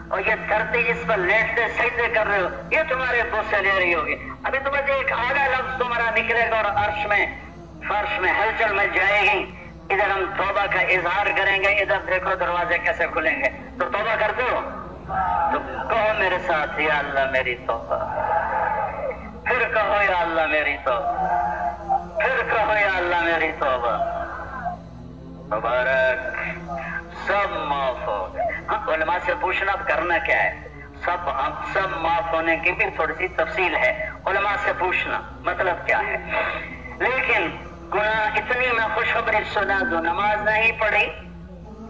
اور یہ دھرتی جس پر لیٹتے سجدے کر رہے ہو یہ تمہارے بوسے لے رہی ہوگی. ابھی تو بس ایک آدھا لفظ تمہارا نکلے گا اور عرش میں فرش میں ہلچل مچ جائے گی. ادھر ہم توبہ کا اظہار کریں گے, ادھر دیکھو دروازے کیسے کھلیں گے. تو توبہ کر دو, تو کہو میرے ساتھ یا اللہ میری توبہ, پھر کہو یا اللہ میری توبہ, پھر کہو یا اللہ میری توبہ. مبارک, سب معاف ہو گئے. ہاں علماء سے پوچھنا اب کرنا کیا ہے. سب معاف ہونے کی بھی تھوڑی سی تفصیل ہے, علماء سے پوچھنا مطلب کیا ہے. لیکن گناہ اتنی میں خوشخبری سنا دو, نماز نہیں پڑھی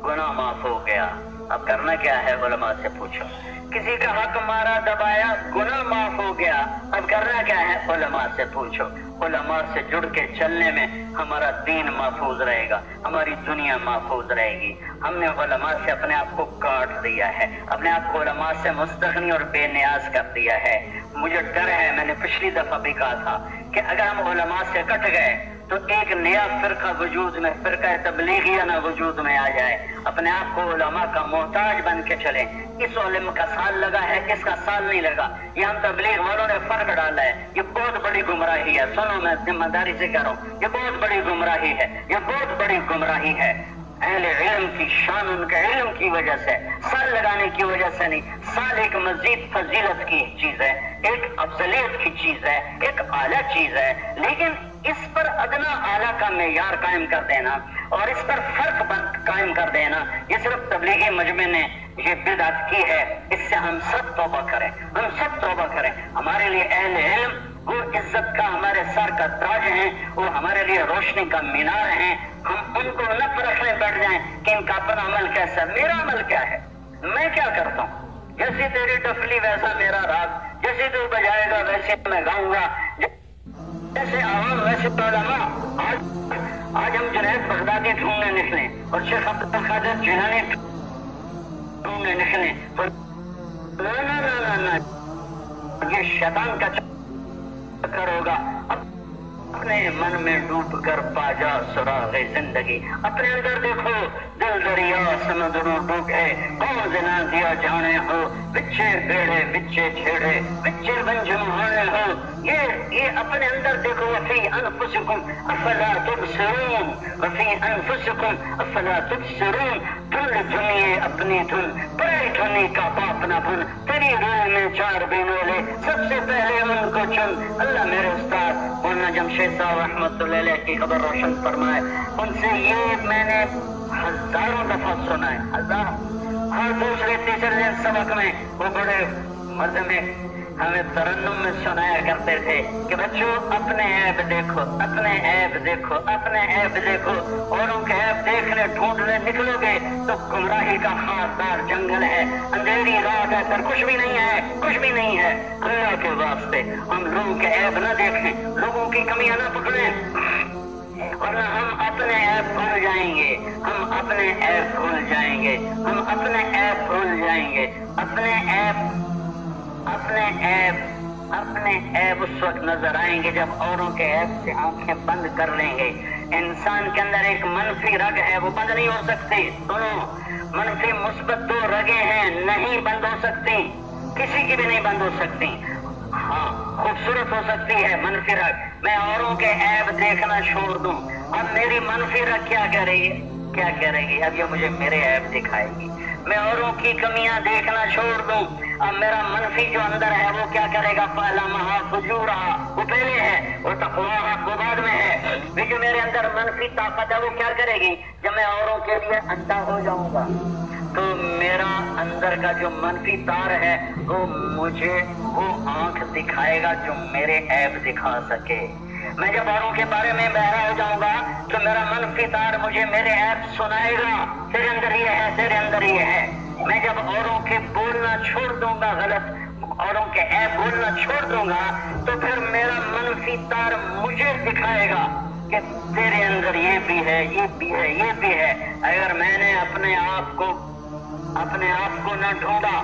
گناہ معاف ہو گیا. اب کرنا کیا ہے علماء سے پوچھو. کسی کا حق مارا دبایا گناہ معاف ہو گیا. اب کرنا کیا ہے علماء سے پوچھو. علماء سے جڑ کے چلنے میں ہمارا دین محفوظ رہے گا, ہماری دنیا محفوظ رہے گی. ہم نے علماء سے اپنے آپ کو کاٹ دیا ہے, اپنے آپ کو علماء سے مستغنی اور بے نیاز کر دیا ہے. مجھے ڈر ہے, میں نے پچھلی دفعہ بھی کہا تھا کہ اگر ہم علماء سے کٹ گئے تو ایک نیا فرقہ وجود میں, فرقہ تبلیغیہ نہ وجود میں آ جائے. اپنے آپ کو علماء کا محتاج بن کے چلیں. اس علم کا سال لگا ہے, اس کا سال نہیں لگا. یہ ہم تبلیغ والوں نے فرق ڈالا ہے. یہ بہت بڑی گمراہی ہے. سنو, میں ذمہ داری سے کہہ رہا ہوں, یہ بہت بڑی گمراہی ہے, یہ بہت بڑی گمراہی ہے. اہل علم کی شان ان کے علم کی وجہ سے, سال لگانے کی وجہ سے نہیں. سال ایک مزید فضیلت کی چیز ہے, ایک افضلیت کی چیز ہے, ایک اعلیٰ چیز ہے. لیکن اس پر ادنا اعلیٰ کا معیار قائم کر دینا اور اس پر فرق قائم کر دینا, یہ صرف تبلیغی مجمع نے یہ بدعت کی ہے. اس سے ہم سب توبہ کریں, ہم سب توبہ کریں. ہمارے لیے اہل علم وہ عزت کا ہمارے سر کا تاج ہیں, وہ ہمارے لیے روشنی کا مینار ہیں. ہم ان کو نہ پرکھنے بیٹھ جائیں کہ ان کا اپنا عمل کیسا ہے, میرا عمل کیا ہے, میں کیا کرتا ہوں. جیسی تیری ڈفلی ویسا میرا راگ, جیسے تو بجائے گا ویسے میں گاؤں گا, جیسے عوام ویسے علماء. آج ہم جنید بغدادی ڈھونڈنے نکلیں اور شیخ عبد القادر جیلانی ڈھونڈنے نکلیں تو نہ, یہ شیطان کا چکر ہوگا. اپنے من میں ڈوب کر پا جا سراغ زندگی. اپنے اندر دیکھو, دل دریا سمندروں ڈوبے, کون زنا دیا جانے ہو, بچے بیڑے بچے چھیڑے بچے بنجم ہونے ہو. یہ اپنے اندر دیکھو. وفی انفسکم افلا تبصرون, وفی انفسکم افلا تبصرون. دھن دھنیے اپنی دھن, پرے دھنی کا باپ نہ بھن. تیری روح میں چار بینولے, سب سے پہلے ان کو چن. اللہ میرے استاد مولانا جمشید صاحب رحمۃ اللہ علیہ کی خبر روشن فرمائے, ان سے یہ میں نے ہزاروں دفعہ سنا ہے, ہزار. ہر دوسرے تیسرے سبق میں وہ بڑے مزے میں ہمیں ترنم میں سنایا کرتے تھے کہ بچوں اپنے عیب دیکھو, اپنے عیب دیکھو, اپنے عیب دیکھو. اوروں کے عیب دیکھنے ڈھونڈنے نکلو گے تو گمراہی کا خاصدار جنگل ہے, اندھیری رات ہے, پھر کچھ بھی نہیں ہے, کچھ بھی نہیں ہے. اللہ کے واسطے ہم لوگوں کے عیب نہ دیکھیں, لوگوں کی کمیاں نہ پکڑیں, ورنہ ہم اپنے عیب بھول جائیں گے, ہم اپنے عیب بھول جائیں گے, ہم اپنے عیب بھول جائیں گے. اپنے عیب اس وقت نظر آئیں گے جب اوروں کے عیب سے آنکھیں بند کر لیں گے. انسان کے اندر ایک منفی رگ ہے, وہ بند نہیں ہو سکتی. سنو, منفی مثبت دو رگیں ہیں, نہیں بند ہو سکتی, کسی کی بھی نہیں بند ہو سکتی. ہاں خوبصورت ہو سکتی ہے منفی رگ, میں اوروں کے عیب دیکھنا چھوڑ دوں. اب میری منفی رگ کیا کرے گی, کیا کرے گی, اب یہ مجھے میرے عیب دکھائے گی. میں اوروں کی کمیاں دیکھنا چھوڑ دوں, اب میرا منفی جو اندر ہے وہ کیا کرے گا. پہلا مہا فجورہا, وہ پہلے ہے, اور تقواہا وہ بعد میں ہے. یہ جو میرے اندر منفی طاقت ہے وہ کیا کرے گی, جب میں اوروں کے لیے اندھا ہو جاؤں گا تو میرا اندر کا جو منفی تار ہے وہ مجھے وہ آنکھ دکھائے گا جو میرے عیب دکھا سکے. میں جب اوروں کے بارے میں بہرا ہو جاؤں گا تو میرا منفی تار مجھے میرے عیب سنائے گا, تیرے اندر یہ ہے, تیرے اندر یہ ہے. میں جب اوروں کے بولنا چھوڑ دوں گا, غلط اوروں کے عیب بولنا چھوڑ دوں گا تو پھر میرا منفی تار مجھے دکھائے گا کہ تیرے اندر یہ بھی ہے, یہ بھی ہے, یہ بھی ہے. اگر میں نے اپنے آپ کو نہ ڈھونڈا,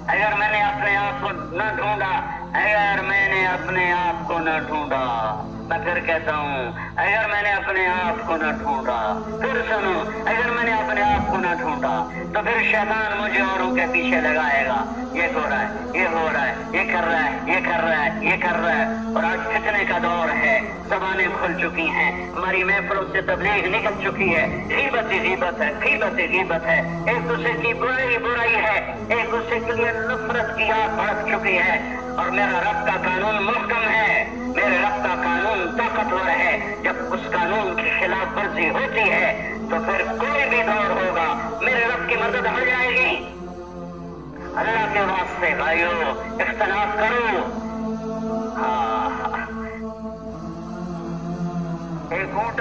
اگر میں نے اپنے آپ کو نہ ڈھونڈا اگر میں نے اپنے آپ کو نہ ڈھونڈا، میں پھر کہتا ہوں اگر میں نے اپنے آپ کو نہ ڈھونڈا، پھر سنو، اگر میں نے اپنے آپ کو نہ ڈھونڈا تو پھر شیطان مجھے اوروں کے پیچھے لگائے گا، یہ ہو رہا ہے، یہ ہو رہا ہے، یہ کر رہا ہے، یہ کر رہا ہے، یہ کر رہا ہے۔ اور آج فتنے کا دور ہے، زبانیں کھل چکی ہیں، ہماری محفلوں سے تبلیغ نکل چکی ہے، غیبت ہی غیبت ہے، غیبت ہی غیبت ہے، ایک دوسرے کی برائی برائی ہے، ایک دوسرے کے لیے نفرت کی آگ بھڑک چکی ہے۔ اور میرا رب کا قانون محکم ہے، میرے رب کا قانون طاقتور ہے، جب اس قانون کی خلاف ورزی ہوتی ہے تو پھر کوئی بھی دور ہوگا میرے رب کی مدد ہو جائے گی۔ اللہ کے واسطے بھائیو اختلاف کرو۔ ایک اونٹ